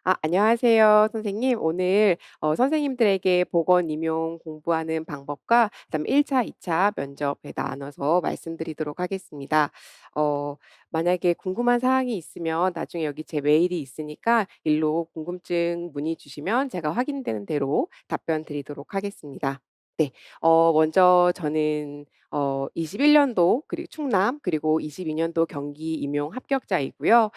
안녕하세요, 선생님. 오늘 선생님들에게 보건 임용 공부하는 방법과 그다음에 1 차, 2차 면접에 나눠서 말씀드리도록 하겠습니다. 어 만약에 궁금한 사항이 있으면 나중에 여기 제 메일이 있으니까 일로 궁금증 문의 주시면 제가 확인되는 대로 답변 드리도록 하겠습니다. 네. 먼저 저는 21 년도 그리고 충남 그리고 22 년도 경기 임용 합격자이고요.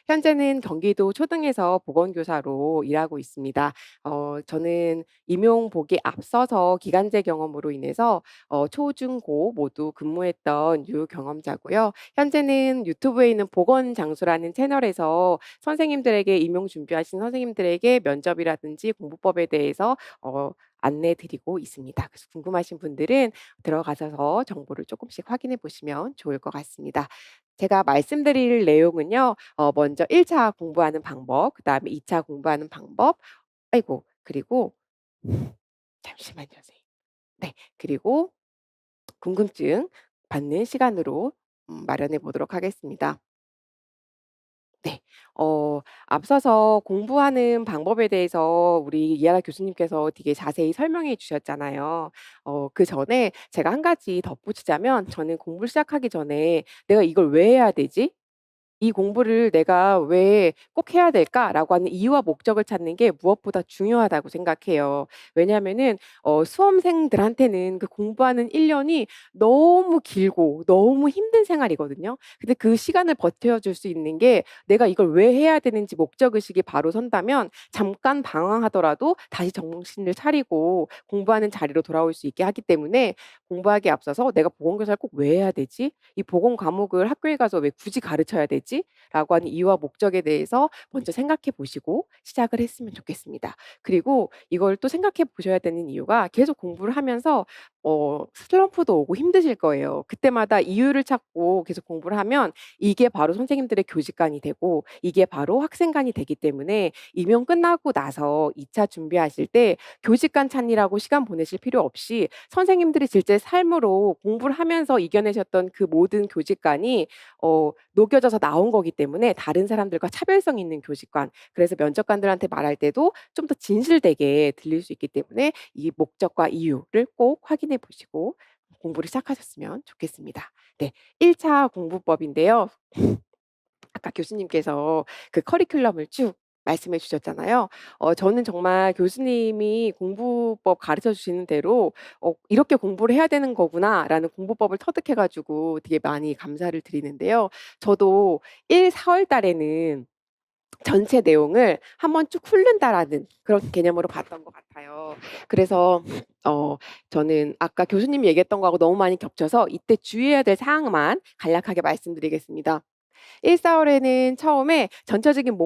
현재는 경기도 초등에서 보건교사로 일하고 있습니다. 저는 임용 보기 앞서서 기간제 경험으로 인해서 초, 중, 고 모두 근무했던 유경험자고요. 현재는 유튜브에 있는 보건장수라는 채널에서 선생님들에게 임용 준비하신 선생님들에게 면접이라든지 공부법에 대해서 안내 드리고 있습니다. 그래서 궁금하신 분들은 들어가셔서 정보를 조금씩 확인해 보시면 좋을 것 같습니다. 제가 말씀드릴 내용은요. 먼저 1차 공부하는 방법, 그다음에 2차 공부하는 방법, 아이고 그리고 잠시만요 선생님. 네. 그리고 궁금증 받는 시간으로 마련해 보도록 하겠습니다. 네. 앞서서 공부하는 방법에 대해서 우리 이하라 교수님께서 되게 자세히 설명해 주셨잖아요. 그전에 제가 한 가지 덧붙이자면 저는 공부를 시작하기 전에 '내가 이걸 왜 해야 되지? 이 공부를 내가 왜 꼭 해야 될까?'라고 하는 이유와 목적을 찾는 게 무엇보다 중요하다고 생각해요. 왜냐하면은 수험생들한테는 그 공부하는 1 년이 너무 길고 너무 힘든 생활이거든요. 근데 그 시간을 버텨 줄 수 있는 게 내가 이걸 왜 해야 되는지 목적 의식이 바로 선다면 잠깐 방황하더라도 다시 정신을 차리고 공부하는 자리로 돌아올 수 있게 하기 때문에 공부하기에 앞서서 '내가 보건교사를 꼭 왜 해야 되지? 이 보건 과목을 학교에 가서 왜 굳이 가르쳐야 되지?'라고 하는 이유와 목적에 대해서 먼저 생각해 보시고 시작을 했으면 좋겠습니다. 그리고 이걸 또 생각해 보셔야 되는 이유가 계속 공부를 하면서 슬럼프도 오고 힘드실 거예요. 그때마다 이유를 찾고 계속 공부를 하면 이게 바로 선생님들의 교직관이 되고 이게 바로 학생관이 되기 때문에 임용 끝나고 나서 2차 준비하실 때 교직관 찾느라고 시간 보내실 필요 없이 선생님들이 실제 삶으로 공부를 하면서 이겨내셨던 그 모든 교직관이 녹여져서 나온 거기 때문에 다른 사람들과 차별성 있는 교직관, 그래서 면접관들한테 말할 때도 좀 더 진실되게 들릴 수 있기 때문에 이 목적과 이유를 꼭 확인해 보시고 공부를 시작하셨으면 좋겠습니다. 네. 1차 공부법인데요. 아까 교수님께서 그 커리큘럼을 쭉 말씀해 주셨잖아요. 저는 정말 교수님이 공부법 가르쳐 주시는 대로 '이렇게 공부를 해야 되는 거구나.'라는 공부법을 터득해 가지고 되게 많이 감사를 드리는데요. 저도 4월 달에는 전체 내용을 한번 쭉 훑는다라는 그런 개념으로 봤던 것 같아요. 그래서 어 저는 아까 교수님이 얘기했던 거하고 너무 많이 겹쳐서 이때 주의해야 될 사항만 간략하게 말씀드리겠습니다. 1-4 월에는 처음에 전체적인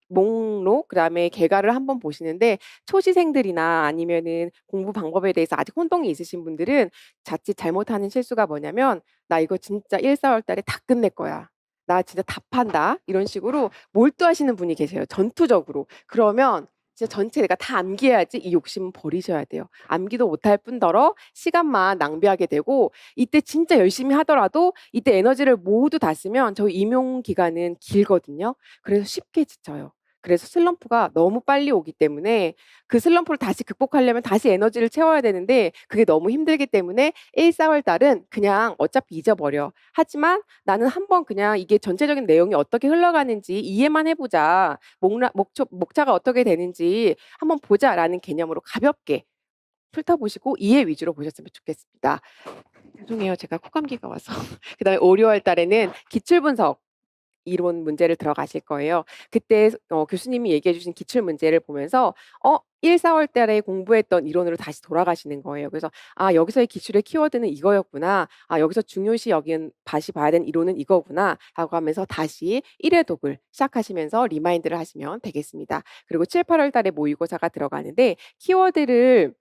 목록 그다음에 계가를 한번 보시는데 초시생들이나 아니면은 공부 방법에 대해서 아직 혼동이 있으신 분들은 자칫 잘못하는 실수가 뭐냐면 '나 이거 진짜 1-4월 달에 다 끝낼 거야. 나 진짜 다 판다.' 이런 식으로 몰두하시는 분이 계세요, 전투적으로. 그러면 진짜 전체 '내가 다 암기해야지.' 이 욕심은 버리셔야 돼요. 암기도 못할 뿐더러 시간만 낭비하게 되고 이때 진짜 열심히 하더라도 이때 에너지를 모두 다 쓰면 저희 임용 기간은 길거든요. 그래서 쉽게 지쳐요. 그래서 슬럼프가 너무 빨리 오기 때문에 그 슬럼프를 다시 극복하려면 다시 에너지를 채워야 되는데 그게 너무 힘들기 때문에 1-4월 달은 그냥 어차피 잊어버려. 하지만 나는 한번 그냥 이게 전체적인 내용이 어떻게 흘러가는지 이해만 해 보자. 목차가 어떻게 되는지 한번 보자라는 개념으로 가볍게 훑어보시고 이해 위주로 보셨으면 좋겠습니다. 죄송해요. 제가 콧감기가 와서. 그다음에 5-6월 달에는 기출 분석 이론 문제를 들어가실 거예요. 그때 교수님이 얘기해 주신 기출 문제를 보면서 1-4월 달에 공부했던 이론으로 다시 돌아가시는 거예요. 그래서 '아 여기서의 기출의 키워드는 이거였구나. 아 여기서 중요시 여긴 다시 봐야 되는 이론은 이거구나.'라고 하면서 다시 1 회독을 시작하시면서 리마인드를 하시면 되겠습니다. 그리고 7-8월 달에 모의고사가 들어가는데 키워드를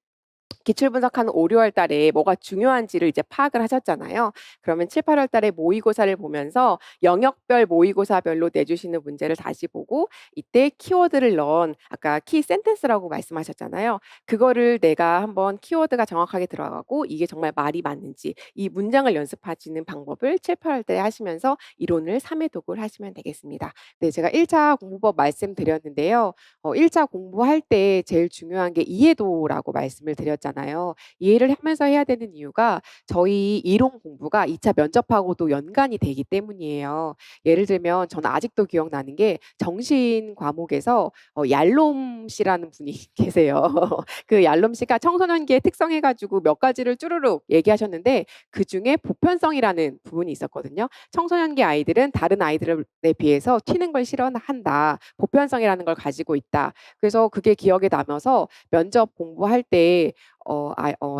기출 분석하는 5-6월 달에 뭐가 중요한지를 이제 파악을 하셨잖아요. 그러면 7-8월 달에 모의고사를 보면서 영역별 모의고사별로 내주시는 문제를 다시 보고 이때 키워드를 넣은 아까 키 센텐스라고 말씀하셨잖아요. 그거를 내가 한번 키워드가 정확하게 들어가고 이게 정말 말이 맞는지 이 문장을 연습하시는 방법을 7-8월 때 하시면서 이론을 3 회독을 하시면 되겠습니다. 네, 제가 1차 공부법 말씀드렸는데요. 1차 공부할 때 제일 중요한 게 이해도라고 말씀을 드렸잖아요. 이해를 하면서 해야 되는 이유가 저희 이론 공부가 2차 면접하고도 연관이 되기 때문이에요. 예를 들면 저는 아직도 기억나는 게 정신 과목에서 얄롬 씨라는 분이 계세요. 그 얄롬 씨가 청소년기의 특성 해 가지고 몇 가지를 쭈루룩 얘기하셨는데 그중에 보편성이라는 부분이 있었거든요. 청소년기 아이들은 다른 아이들에 비해서 튀는 걸 싫어한다. 보편성이라는 걸 가지고 있다. 그래서 그게 기억에 남아서 면접 공부할 때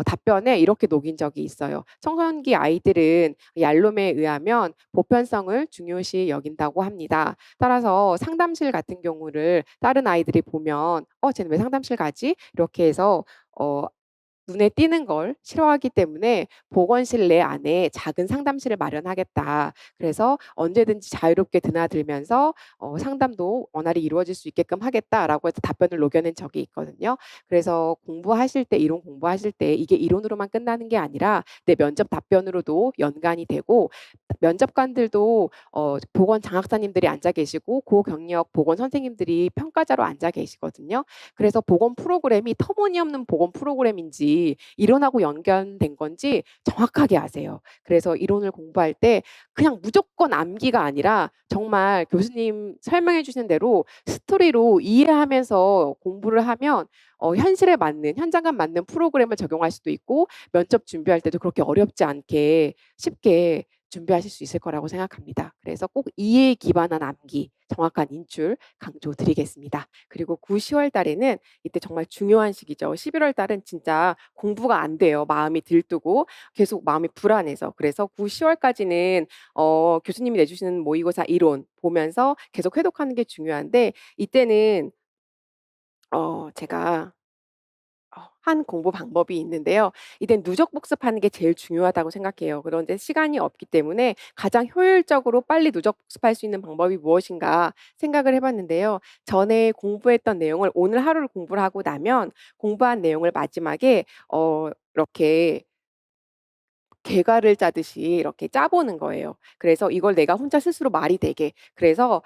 답변에 이렇게 녹인 적이 있어요. "청소년기 아이들은 얄롬에 의하면 보편성을 중요시 여긴다고 합니다. 따라서 상담실 같은 경우를 다른 아이들이 보면 '어 쟤는 왜 상담실 가지?' 이렇게 해서 어 눈에 띄는 걸 싫어하기 때문에 보건실 내 안에 작은 상담실을 마련하겠다. 그래서 언제든지 자유롭게 드나들면서 상담도 원활히 이루어질 수 있게끔 하겠다라고 해서 답변을 녹여낸 적이 있거든요. 그래서 공부하실 때 이론 공부하실 때 이게 이론으로만 끝나는 게 아니라 내 면접 답변으로도 연관이 되고 면접관들도 보건 장학사님들이 앉아 계시고 고경력 보건 선생님들이 평가자로 앉아 계시거든요. 그래서 보건 프로그램이 터무니없는 보건 프로그램인지 이론하고 연관된 건지 정확하게 아세요. 그래서 이론을 공부할 때 그냥 무조건 암기가 아니라 정말 교수님 설명해 주신 대로 스토리로 이해하면서 공부를 하면 현실에 맞는 현장감 맞는 프로그램을 적용할 수도 있고 면접 준비할 때도 그렇게 어렵지 않게 쉽게 준비하실 수 있을 거라고 생각합니다. 그래서 꼭 이해에 기반한 암기, 정확한 인출 강조드리겠습니다. 그리고 9-10월 달에는 이때 정말 중요한 시기죠. 11월 달은 진짜 공부가 안 돼요. 마음이 들뜨고 계속 마음이 불안해서. 그래서 9-10 월까지는 교수님이 내주시는 모의고사 이론 보면서 계속 회독하는 게 중요한데 이때는 제가 한 공부 방법이 있는데요. 이땐 누적 복습하는 게 제일 중요하다고 생각해요. 그런데 시간이 없기 때문에 가장 효율적으로 빨리 누적 복습할 수 있는 방법이 무엇인가 생각을 해 봤는데요. 전에 공부했던 내용을 오늘 하루를 공부를 하고 나면 공부한 내용을 마지막에 이렇게 개괄을 짜듯이 이렇게 짜 보는 거예요. 그래서 이걸 내가 혼자 스스로 말이 되게. 그래서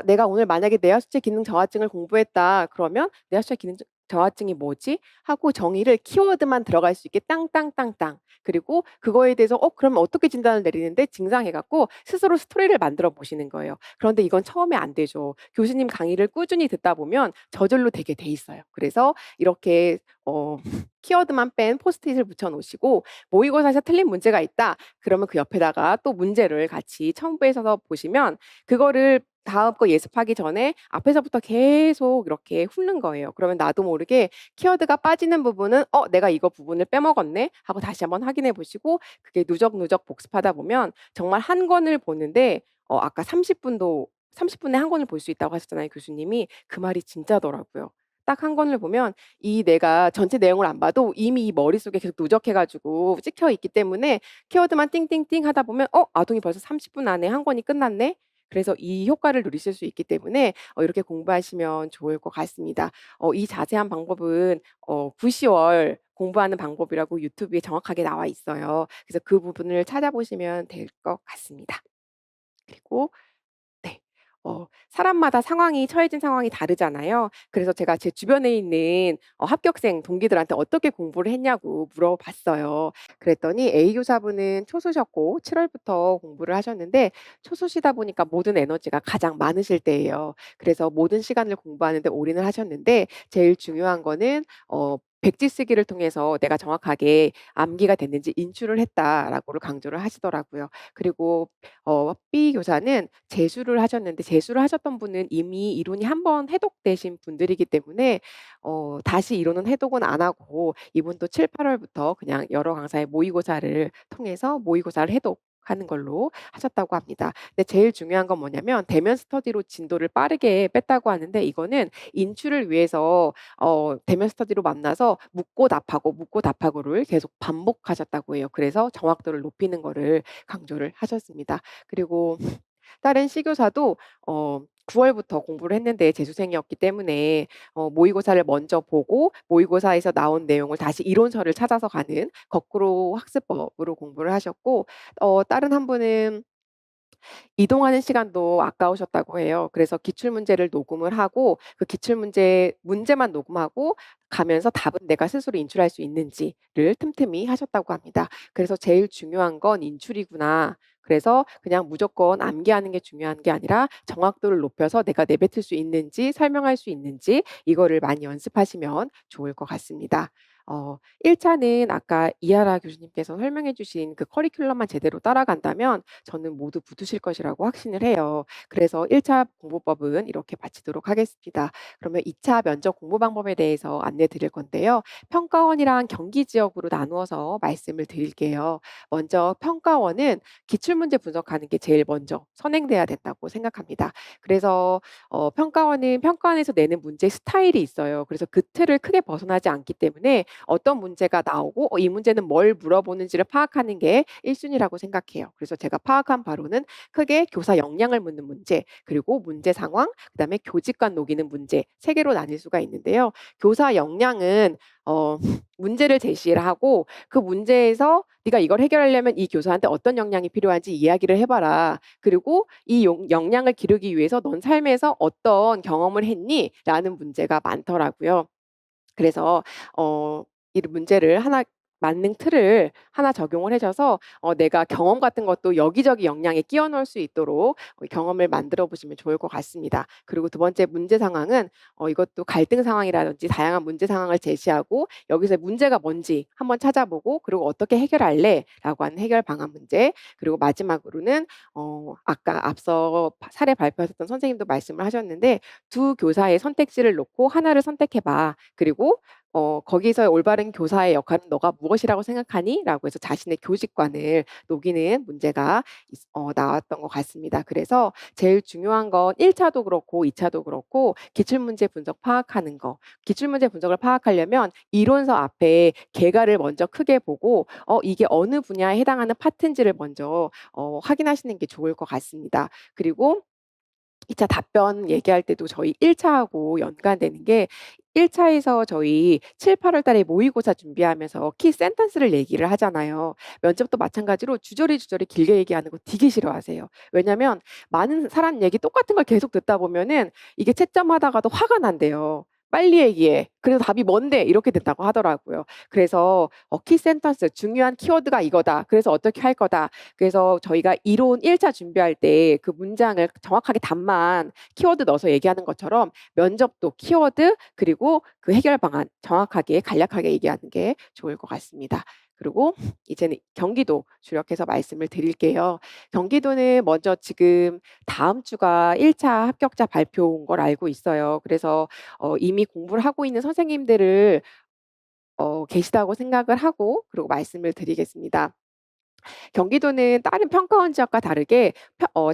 내가 오늘 만약에 뇌하수체 기능 저하증을 공부했다. 그러면 '뇌하수체 기능 저하증이 뭐지?' 하고 정의를 키워드만 들어갈 수 있게 땅땅땅땅. 그리고 그거에 대해서 그러면 어떻게 진단을 내리는데 증상해 갖고 스스로 스토리를 만들어 보시는 거예요. 그런데 이건 처음에 안 되죠. 교수님 강의를 꾸준히 듣다 보면 저절로 되게 돼 있어요. 그래서 이렇게 키워드만 뺀 포스트잇을 붙여 놓으시고 모의고사에서 틀린 문제가 있다. 그러면 그 옆에다가 또 문제를 같이 첨부해서 보시면 그거를 다음 거 예습하기 전에 앞에서부터 계속 이렇게 훑는 거예요. 그러면 나도 모르게 키워드가 빠지는 부분은 '내가 이거 부분을 빼먹었네.' 하고 다시 한번 확인해 보시고 그게 누적누적 복습하다 보면 정말 한 권을 보는데 아까 30 분에 한 권을 볼 수 있다고 하셨잖아요, 교수님이. 그 말이 진짜더라고요. 딱 한 권을 보면 이 내가 전체 내용을 안 봐도 이미 이 머릿속에 계속 누적해 가지고 찍혀 있기 때문에 키워드만 띵띵띵 하다 보면 '아동이 벌써 30분 안에 한 권이 끝났네.' 그래서 이 효과를 누리실 수 있기 때문에 이렇게 공부하시면 좋을 것 같습니다. 이 자세한 방법은 9-10월 공부하는 방법이라고 유튜브에 정확하게 나와 있어요. 그래서 그 부분을 찾아보시면 될 것 같습니다. 그리고 네. 사람마다 상황이 처해진 상황이 다르잖아요. 그래서 제가 제 주변에 있는 합격생 동기들한테 어떻게 공부를 했냐고 물어봤어요. 그랬더니 A 교사분은 초수셨고 7 월부터 공부를 하셨는데 초수시다 보니까 모든 에너지가 가장 많으실 때예요. 그래서 모든 시간을 공부하는 데 올인을 하셨는데 제일 중요한 거는 백지 쓰기를 통해서 내가 정확하게 암기가 됐는지 인출을 했다라고를 강조를 하시더라고요. 그리고 B 교사는 재수를 하셨는데 재수를 하셨던 분은 이미 이론이 한 번 해독되신 분들이기 때문에 다시 이론은 해독은 안 하고 이분도 7-8 월부터 그냥 여러 강사의 모의고사를 통해서 모의고사를 해독 하는 걸로 하셨다고 합니다. 근데 제일 중요한 건 뭐냐면 대면 스터디로 진도를 빠르게 뺐다고 하는데 이거는 인출을 위해서 대면 스터디로 만나서 묻고 답하고 묻고 답하고를 계속 반복하셨다고 해요. 그래서 정확도를 높이는 거를 강조를 하셨습니다. 그리고 다른 시교사도 9 월부터 공부를 했는데 재수생이었기 때문에 모의고사를 먼저 보고 모의고사에서 나온 내용을 다시 이론서를 찾아서 가는 거꾸로 학습법으로 공부를 하셨고 다른 한 분은 이동하는 시간도 아까우셨다고 해요. 그래서 기출 문제를 녹음을 하고 그 기출 문제만 녹음하고 가면서 답은 내가 스스로 인출할 수 있는지를 틈틈이 하셨다고 합니다. 그래서 '제일 중요한 건 인출이구나.' 그래서 그냥 무조건 암기하는 게 중요한 게 아니라 정확도를 높여서 내가 내뱉을 수 있는지 설명할 수 있는지 이거를 많이 연습하시면 좋을 것 같습니다. 1 차는 아까 이하라 교수님께서 설명해 주신 그 커리큘럼만 제대로 따라간다면 저는 모두 붙으실 것이라고 확신을 해요. 그래서 1차 공부법은 이렇게 마치도록 하겠습니다. 그러면 2차 면접 공부 방법에 대해서 안내 드릴 건데요. 평가원이랑 경기 지역으로 나누어서 말씀을 드릴게요. 먼저 평가원은 기출 문제 분석하는 게 제일 먼저 선행돼야 된다고 생각합니다. 그래서 평가원은 평가원에서 내는 문제 스타일이 있어요. 그래서 그 틀을 크게 벗어나지 않기 때문에 어떤 문제가 나오고 이 문제는 뭘 물어보는지를 파악하는 게 1 순위라고 생각해요. 그래서 제가 파악한 바로는 크게 교사 역량을 묻는 문제, 그리고 문제 상황, 그다음에 교직관 녹이는 문제 3 개로 나뉠 수가 있는데요. 교사 역량은 문제를 제시를 하고 그 문제에서 "네가 이걸 해결하려면 이 교사한테 어떤 역량이 필요한지 이야기를 해 봐라. 그리고 이 역량을 기르기 위해서 넌 삶에서 어떤 경험을 했니?"라는 문제가 많더라고요. 그래서 이 문제를 하나 만능 틀을 하나 적용을 해 줘서 내가 경험 같은 것도 여기저기 역량에 끼워 넣을 수 있도록 경험을 만들어 보시면 좋을 것 같습니다. 그리고 두 번째 문제 상황은 이것도 갈등 상황이라든지 다양한 문제 상황을 제시하고 여기서 문제가 뭔지 한번 찾아보고 그리고 "어떻게 해결할래?"라고 하는 해결 방안 문제. 그리고 마지막으로는 아까 앞서 사례 발표하셨던 선생님도 말씀을 하셨는데 "두 교사의 선택지를 놓고 하나를 선택해 봐. 그리고 거기서 올바른 교사의 역할은 너가 무엇이라고 생각하니?"라고 해서 자신의 교직관을 녹이는 문제가 나왔던 것 같습니다. 그래서 제일 중요한 건 1 차도 그렇고 2 차도 그렇고 기출 문제 분석 파악하는 거. 기출 문제 분석을 파악하려면 이론서 앞에 개괄을 먼저 크게 보고 이게 어느 분야에 해당하는 파트인지를 먼저 확인하시는 게 좋을 것 같습니다. 그리고 2차 답변 얘기할 때도 저희 1 차하고 연관되는 게 1 차에서 저희 7-8월 달에 모의고사 준비하면서 키 센텐스를 얘기를 하잖아요. 면접도 마찬가지로 주저리 길게 얘기하는 거 되게 싫어하세요. 왜냐면 많은 사람 얘기 똑같은 걸 계속 듣다 보면은 이게 채점하다가도 화가 난대요. "빨리 얘기해. 그래서 답이 뭔데?" 이렇게 된다고 하더라고요. 그래서 키 센텐스 "중요한 키워드가 이거다. 그래서 어떻게 할 거다." 그래서 저희가 이론 1차 준비할 때 그 문장을 정확하게 답만 키워드 넣어서 얘기하는 것처럼 면접도 키워드 그리고 그 해결 방안 정확하게 간략하게 얘기하는 게 좋을 것 같습니다. 그리고 이제는 경기도 주력해서 말씀을 드릴게요. 경기도는 먼저 지금 다음 주가 1차 합격자 발표 온 걸 알고 있어요. 그래서 이미 공부를 하고 있는 선생님들을 계시다고 생각을 하고 그리고 말씀을 드리겠습니다. 경기도는 다른 평가원 지역과 다르게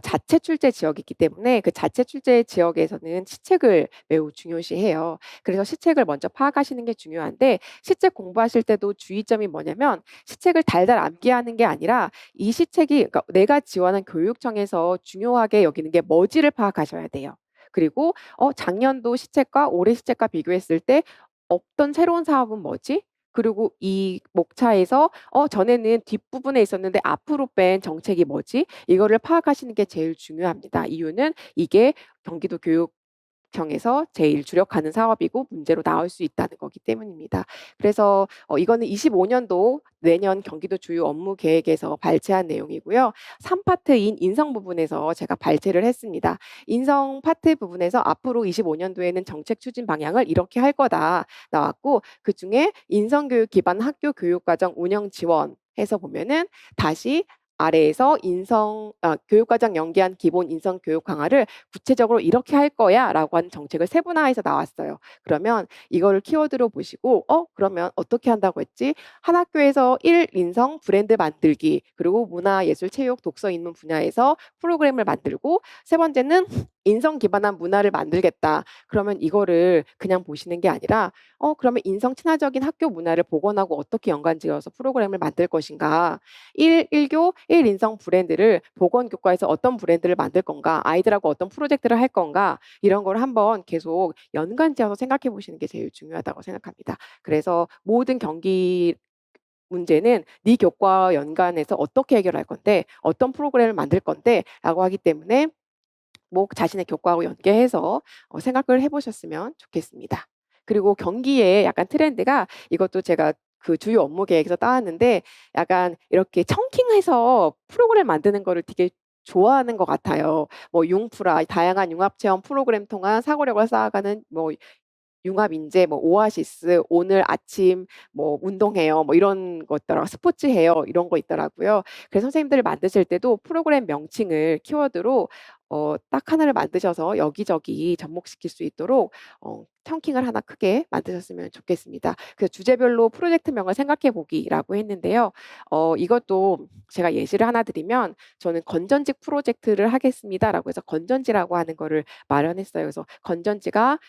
자체 출제 지역이기 때문에 그 자체 출제 지역에서는 시책을 매우 중요시해요. 그래서 시책을 먼저 파악하시는 게 중요한데 시책 공부하실 때도 주의점이 뭐냐면 시책을 달달 암기하는 게 아니라 이 시책이 그러니까 내가 지원한 교육청에서 중요하게 여기는 게 뭐지를 파악하셔야 돼요. 그리고 작년도 시책과 올해 시책과 비교했을 때 없던 새로운 사업은 뭐지? 그리고 이 목차에서 전에는 뒷부분에 있었는데 앞으로 뺀 정책이 뭐지? 이거를 파악하시는 게 제일 중요합니다. 이유는 이게 경기도 교육청에서 제일 주력하는 사업이고 문제로 나올 수 있다는 거기 때문입니다. 그래서 이거는 25 년도 내년 경기도 주요 업무 계획에서 발췌한 내용이고요. 3 파트인 인성 부분에서 제가 발췌를 했습니다. 인성 파트 부분에서 앞으로 25 년도에는 정책 추진 방향을 이렇게 할 거다 나왔고 그중에 인성교육 기반 학교 교육과정 운영 지원 해서 보면은 다시 아래에서 교육과정 연계한 기본 인성 교육 강화를 구체적으로 "이렇게 할 거야."라고 하는 정책을 세분화해서 나왔어요. 그러면 이거를 키워드로 보시고 그러면 어떻게 한다고 했지? 한 학교에서 1 인성 브랜드 만들기, 그리고 문화, 예술, 체육, 독서, 인문 분야에서 프로그램을 만들고, 세 번째는 인성 기반한 문화를 만들겠다. 그러면 이거를 그냥 보시는 게 아니라 그러면 인성 친화적인 학교 문화를 복원하고 어떻게 연관지어서 프로그램을 만들 것인가. 1 교일 인성 브랜드를 보건 교과에서 어떤 브랜드를 만들 건가, 아이들하고 어떤 프로젝트를 할 건가, 이런 걸 한번 계속 연관지어서 생각해 보시는 게 제일 중요하다고 생각합니다. 그래서 모든 경기 문제는 "네 교과와 연관해서 어떻게 해결할 건데, 어떤 프로그램을 만들 건데."라고 하기 때문에 뭐 자신의 교과하고 연계해서 생각을 해 보셨으면 좋겠습니다. 그리고 경기에 약간 트렌드가, 이것도 제가 그 주요 업무 계획에서 따왔는데, 약간 이렇게 청킹해서 프로그램 만드는 거를 되게 좋아하는 것 같아요. 뭐 융프라, 다양한 융합 체험 프로그램 통한 사고력을 쌓아가는 뭐 융합 인재, 뭐 오아시스, 오늘 아침 뭐 운동해요, 뭐 이런 거 있더라고요. 스포츠해요, 이런 거 있더라고요. 그래서 선생님들 만드실 때도 프로그램 명칭을 키워드로 딱 하나를 만드셔서 여기저기 접목시킬 수 있도록 청킹을 하나 크게 만드셨으면 좋겠습니다. 그래서 주제별로 프로젝트명을 생각해 보기라고 했는데요. 이것도 제가 예시를 하나 드리면, 저는 "건전직 프로젝트를 하겠습니다."라고 해서 건전지라고 하는 거를 마련했어요. 그래서 건전지가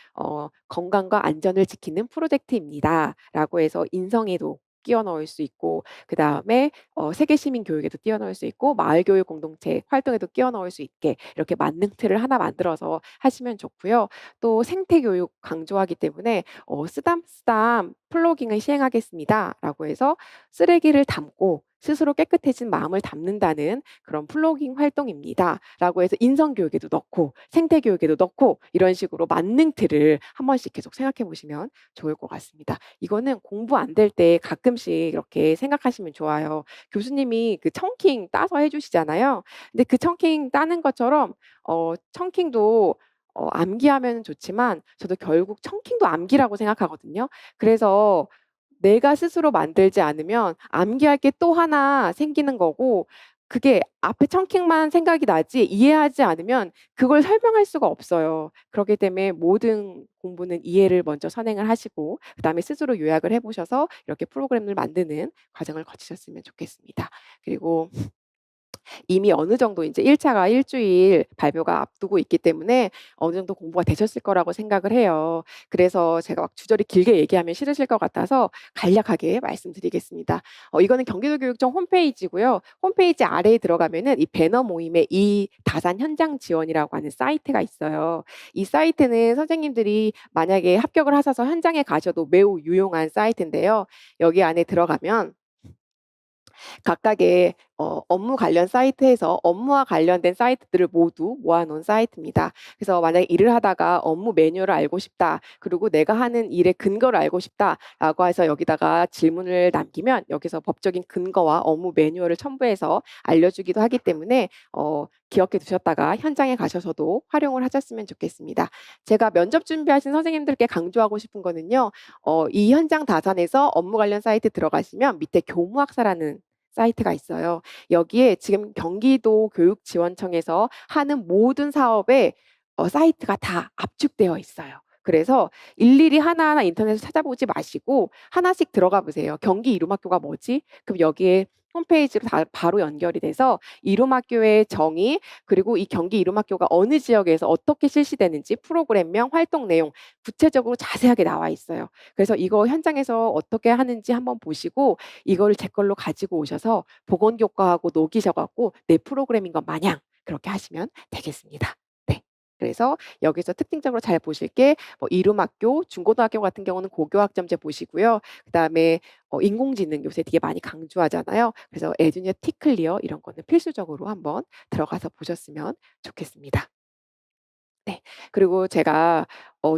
"건강과 안전을 지키는 프로젝트입니다."라고 해서 인성에도 끼워 넣을 수 있고, 그다음에 세계 시민 교육에도 끼워 넣을 수 있고, 마을 교육 공동체 활동에도 끼워 넣을 수 있게 이렇게 만능 틀을 하나 만들어서 하시면 좋고요. 또 생태 교육 강조하기 때문에 "쓰담쓰담 플로깅을 시행하겠습니다."라고 해서 쓰레기를 담고 스스로 깨끗해진 마음을 담는다는 그런 플로깅 활동입니다.'라고 해서 인성 교육에도 넣고 생태 교육에도 넣고, 이런 식으로 만능 틀을 한 번씩 계속 생각해 보시면 좋을 것 같습니다. 이거는 공부 안 될 때 가끔씩 이렇게 생각하시면 좋아요. 교수님이 그 청킹 따서 해 주시잖아요. 근데 그 청킹 따는 것처럼 청킹도 암기하면 좋지만, 저도 결국 청킹도 암기라고 생각하거든요. 그래서 내가 스스로 만들지 않으면 암기할 게 또 하나 생기는 거고, 그게 앞에 청킹만 생각이 나지 이해하지 않으면 그걸 설명할 수가 없어요. 그렇기 때문에 모든 공부는 이해를 먼저 선행을 하시고, 그다음에 스스로 요약을 해 보셔서 이렇게 프로그램을 만드는 과정을 거치셨으면 좋겠습니다. 그리고 이미 어느 정도 인제 1 차가 1 주일 발표가 앞두고 있기 때문에 어느 정도 공부가 되셨을 거라고 생각을 해요. 그래서 제가 막 주저리 길게 얘기하면 싫으실 것 같아서 간략하게 말씀드리겠습니다. 이거는 경기도교육청 홈페이지고요. 홈페이지 아래에 들어가면은 이 배너 모임에 이 다산 현장 지원이라고 하는 사이트가 있어요. 이 사이트는 선생님들이 만약에 합격을 하셔서 현장에 가셔도 매우 유용한 사이트인데요. 여기 안에 들어가면 각각의 업무 관련 사이트에서 업무와 관련된 사이트들을 모두 모아 놓은 사이트입니다. 그래서 만약에 일을 하다가 업무 매뉴얼을 알고 싶다, 그리고 내가 하는 일의 근거를 알고 싶다라고 해서 여기다가 질문을 남기면 여기서 법적인 근거와 업무 매뉴얼을 첨부해서 알려주기도 하기 때문에 기억해 두셨다가 현장에 가셔서도 활용을 하셨으면 좋겠습니다. 제가 면접 준비하신 선생님들께 강조하고 싶은 거는요. 이 현장 다산에서 업무 관련 사이트 들어가시면 밑에 교무학사라는 사이트가 있어요. 여기에 지금 경기도 교육지원청에서 하는 모든 사업의 사이트가 다 압축되어 있어요. 그래서 일일이 하나하나 인터넷에서 찾아보지 마시고 하나씩 들어가 보세요. '경기 이lum학교가 뭐지?' 그럼 여기에 홈페이지로 다 바로 연결이 돼서 이lum학교의 정의, 그리고 이 경기 이lum학교가 어느 지역에서 어떻게 실시되는지 프로그램명, 활동 내용 구체적으로 자세하게 나와 있어요. 그래서 이거 현장에서 어떻게 하는지 한번 보시고 이거를 제 걸로 가지고 오셔서 보건교과하고 녹이셔 갖고 내 프로그램인 것 마냥 그렇게 하시면 되겠습니다. 네. 그래서 여기서 특징적으로 잘 보실 게 이lum학교, 중고등학교 같은 경우는 고교학점제 보시고요. 그다음에 인공지능 요새 되게 많이 강조하잖아요. 그래서 에듀뉴 티클리어 이런 거는 필수적으로 한번 들어가서 보셨으면 좋겠습니다. 네. 그리고 제가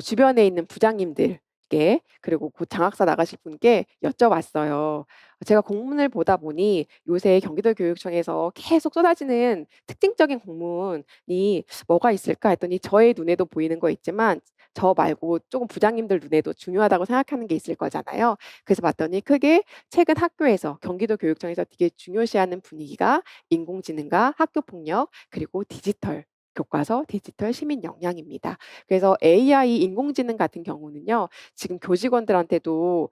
주변에 있는 부장님들, 분께 그리고 곧 장학사 나가실 분께 여쭤봤어요. 제가 공문을 보다 보니 요새 경기도교육청에서 계속 쏟아지는 특징적인 공문이 뭐가 있을까 했더니 저의 눈에도 보이는 거 있지만 저 말고 조금 부장님들 눈에도 중요하다고 생각하는 게 있을 거잖아요. 그래서 봤더니 크게 최근 학교에서 경기도교육청에서 되게 중요시하는 분위기가 인공지능과 학교폭력 그리고 디지털 교과서, 디지털 시민 역량입니다. 그래서 AI 인공지능 같은 경우는요. 지금 교직원들한테도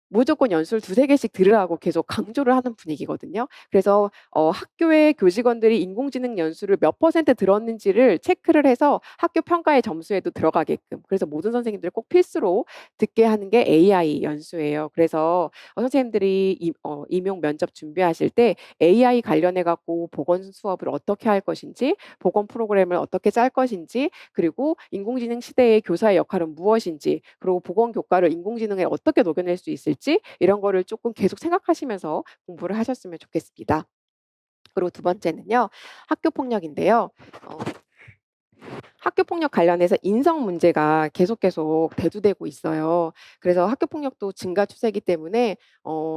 무조건 연수를 두세 개씩 들으라고 계속 강조를 하는 분위기거든요. 그래서 학교의 교직원들이 인공지능 연수를 몇 퍼센트 들었는지를 체크를 해서 학교 평가의 점수에도 들어가게끔 그래서 모든 선생님들이 꼭 필수로 듣게 하는 게 AI 연수예요. 그래서 선생님들이 임용 면접 준비하실 때 AI 관련해 갖고 보건 수업을 어떻게 할 것인지, 보건 프로그램을 어떻게 짤 것인지, 그리고 인공지능 시대의 교사의 역할은 무엇인지, 그리고 보건 교과를 인공지능에 어떻게 녹여낼 수 있을지 이런 거를 조금 계속 생각하시면서 공부를 하셨으면 좋겠습니다. 그리고 두 번째는요. 학교 폭력인데요. 어 학교 폭력 관련해서 인성 문제가 계속 대두되고 있어요. 그래서 학교 폭력도 증가 추세이기 때문에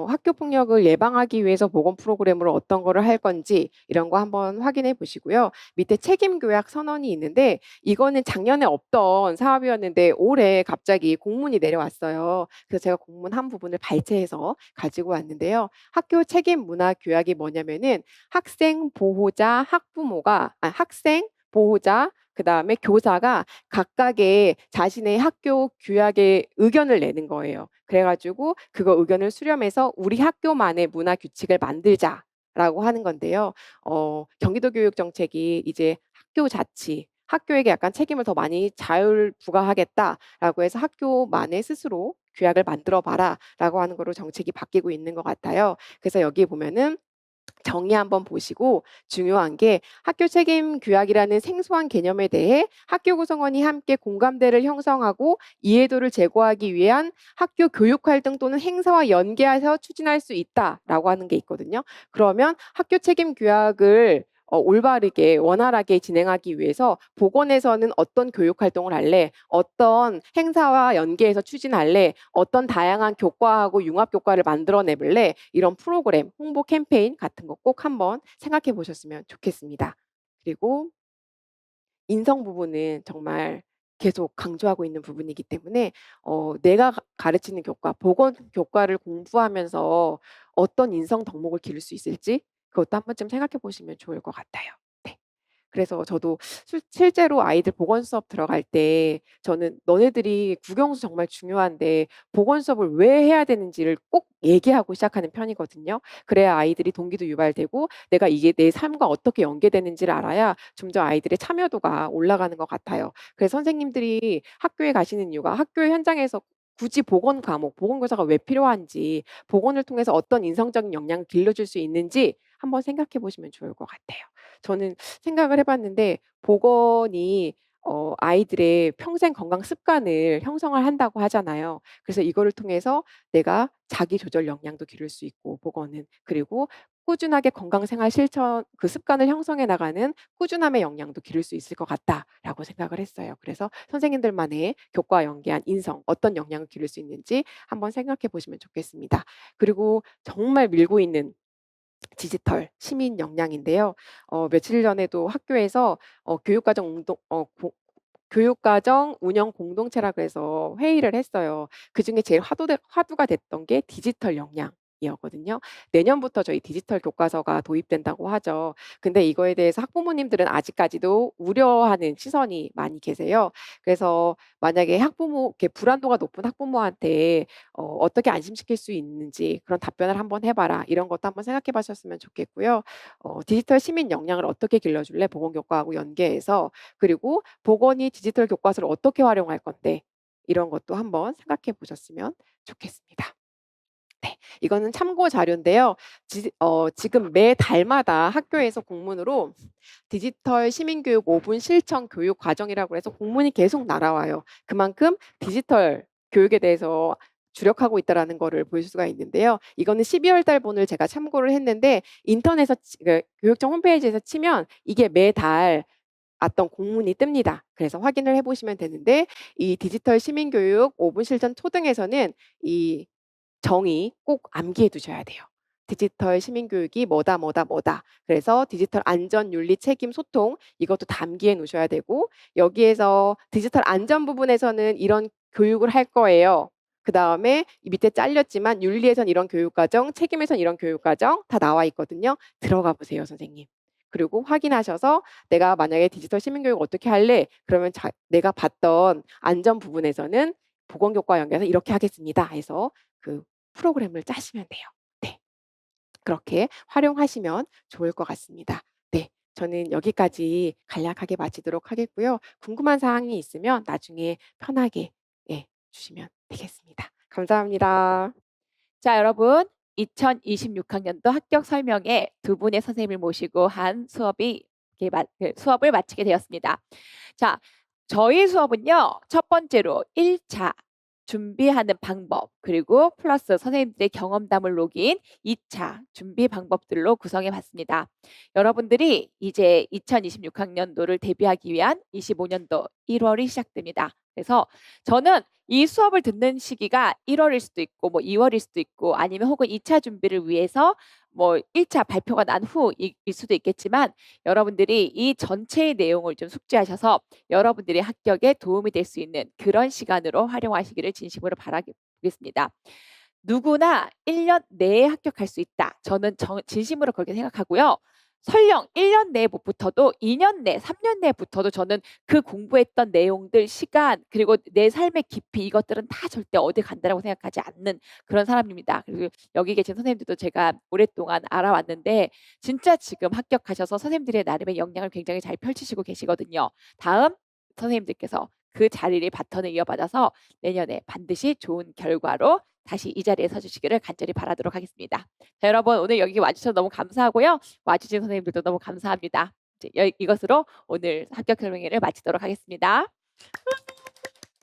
학교 폭력을 예방하기 위해서 보건 프로그램으로 어떤 거를 할 건지 이런 거 한번 확인해 보시고요. 밑에 책임 교약 선언이 있는데 이거는 작년에 없던 사업이었는데 올해 갑자기 공문이 내려왔어요. 그래서 제가 공문 한 부분을 발췌해서 가지고 왔는데요. 학교 책임 문화 교약이 뭐냐면은 학생 보호자 학부모가 학생 보호자 그다음에 교사가 각각의 자신의 학교 규약에 의견을 내는 거예요. 그래 가지고 그거 의견을 수렴해서 "우리 학교만의 문화 규칙을 만들자."라고 하는 건데요. 경기도 교육 정책이 이제 학교 자치, 학교에게 약간 책임을 더 많이 자율 부과하겠다라고 해서 "학교만의 스스로 규약을 만들어 봐라."라고 하는 거로 정책이 바뀌고 있는 것 같아요. 그래서 여기 보면은 정의 한번 보시고 중요한 게 학교 책임 규약이라는 생소한 개념에 대해 학교 구성원이 함께 공감대를 형성하고 이해도를 제고하기 위한 학교 교육 활동 또는 행사와 연계해서 추진할 수 있다라고 하는 게 있거든요. 그러면 학교 책임 규약을 올바르게 원활하게 진행하기 위해서 "보건에서는 어떤 교육 활동을 할래? 어떤 행사와 연계해서 추진할래? 어떤 다양한 교과하고 융합 교과를 만들어 내 볼래?" 이런 프로그램, 홍보 캠페인 같은 거 꼭 한번 생각해 보셨으면 좋겠습니다. 그리고 인성 부분은 정말 계속 강조하고 있는 부분이기 때문에 내가 가르치는 교과, 보건 교과를 공부하면서 어떤 인성 덕목을 기를 수 있을지 그것도 한 번쯤 생각해 보시면 좋을 것 같아요. 네. 그래서 저도 실제로 아이들 보건 수업 들어갈 때 저는 "너네들이 국영수 정말 중요한데 보건 수업을 왜 해야 되는지를 꼭 얘기하고 시작하는 편이거든요. 그래야 아이들이 동기도 유발되고 내가 이게 내 삶과 어떻게 연계되는지를 알아야 좀 더 아이들의 참여도가 올라가는 것 같아요. 그래서 선생님들이 학교에 가시는 이유가 학교 현장에서 굳이 보건 과목, 보건교사가 왜 필요한지, 보건을 통해서 어떤 인성적인 역량을 길러줄 수 있는지 한번 생각해 보시면 좋을 것 같아요. 저는 생각을 해 봤는데 보건이 아이들의 평생 건강 습관을 형성을 한다고 하잖아요. 그래서 이거를 통해서 내가 자기 조절 역량도 기를 수 있고 보건은 그리고 꾸준하게 건강 생활 실천 그 습관을 형성해 나가는 꾸준함의 역량도 기를 수 있을 것 같다라고 생각을 했어요. 그래서 선생님들만의 교과와 연계한 인성 어떤 역량을 기를 수 있는지 한번 생각해 보시면 좋겠습니다. 그리고 정말 밀고 있는 디지털 시민 역량인데요. 며칠 전에도 학교에서 교육과정 운동 교육과정 운영 공동체라 그래서 회의를 했어요. 그중에 제일 화두가 됐던 게 디지털 역량이었거든요. 내년부터 저희 디지털 교과서가 도입된다고 하죠. 근데 이거에 대해서 학부모님들은 아직까지도 우려하는 시선이 많이 계세요. 그래서 만약에 학부모 이렇게 불안도가 높은 학부모한테 어떻게 안심시킬 수 있는지 그런 답변을 한번 해 봐라. 이런 것도 한번 생각해 보셨으면 좋겠고요. "디지털 시민 역량을 어떻게 길러줄래? 보건 교과하고 연계해서." 그리고 "보건이 디지털 교과서를 어떻게 활용할 건데." 이런 것도 한번 생각해 보셨으면 좋겠습니다. 네. 이거는 참고 자료인데요. 지금 매 달마다 학교에서 공문으로 디지털 시민교육 5분 실천 교육 과정이라고 해서 공문이 계속 날아와요. 그만큼 디지털 교육에 대해서 주력하고 있다라는 거를 볼 수가 있는데요. 이거는 12월 달분을 제가 참고를 했는데 인터넷에서 교육청 홈페이지에서 치면 이게 매달 왔던 공문이 뜹니다. 그래서 확인을 해 보시면 되는데 이 디지털 시민교육 5분 실전 초등에서는 이 정의 꼭 암기해 두셔야 돼요. 디지털 시민교육이 뭐다, 뭐다, 뭐다. 그래서 디지털 안전, 윤리, 책임, 소통 이것도 다 암기해 놓으셔야 되고 여기에서 디지털 안전 부분에서는 이런 교육을 할 거예요. 그다음에 이 밑에 잘렸지만 윤리에선 이런 교육 과정, 책임에선 이런 교육 과정 다 나와 있거든요. 들어가 보세요, 선생님. 그리고 확인하셔서 '내가 만약에 디지털 시민교육 어떻게 할래?' 그러면 내가 봤던 안전 부분에서는 보건교과 연계해서 "이렇게 하겠습니다." 해서 그 프로그램을 짜시면 돼요. 네. 그렇게 활용하시면 좋을 것 같습니다. 네. 저는 여기까지 간략하게 마치도록 하겠고요. 궁금한 사항이 있으면 나중에 편하게 예 주시면 되겠습니다. 감사합니다. 자, 여러분, 2026 학년도 합격 설명회 두 분의 선생님을 모시고 한 수업이 이렇게 수업을 마치게 되었습니다. 자, 저희 수업은요. 첫 번째로 1차 준비하는 방법, 그리고 플러스 선생님들의 경험담을 녹인 2차 준비 방법들로 구성해 봤습니다. 여러분들이 이제 2026 학년도를 대비하기 위한 25 년도 1 월이 시작됩니다. 그래서 저는 이 수업을 듣는 시기가 1 월일 수도 있고 뭐 2 월일 수도 있고 아니면 혹은 2차 준비를 위해서 뭐 1차 발표가 난 후일 수도 있겠지만, 여러분들이 이 전체의 내용을 좀 숙지하셔서 여러분들의 합격에 도움이 될 수 있는 그런 시간으로 활용하시기를 진심으로 바라겠습니다. 누구나 1년 내에 합격할 수 있다. 저는 진심으로 그렇게 생각하고요. 설령 1년 내에 못 붙어도 2년 내, 3년 내에 붙어도 저는 그 공부했던 내용들, 시간, 그리고 내 삶의 깊이, 이것들은 다 절대 어디 간다라고 생각하지 않는 그런 사람입니다. 그리고 여기 계신 선생님들도 제가 오랫동안 알아왔는데 진짜 지금 합격하셔서 선생님들의 나름의 역량을 굉장히 잘 펼치시고 계시거든요. 다음 선생님들께서 그 자리를 바턴을 이어받아서 내년에 반드시 좋은 결과로 다시 이 자리에 서 주시기를 간절히 바라도록 하겠습니다. 자, 여러분, 오늘 여기 와 주셔서 너무 감사하고요. 와 주신 선생님들도 너무 감사합니다. 이제 이것으로 오늘 합격 설명회를 마치도록 하겠습니다.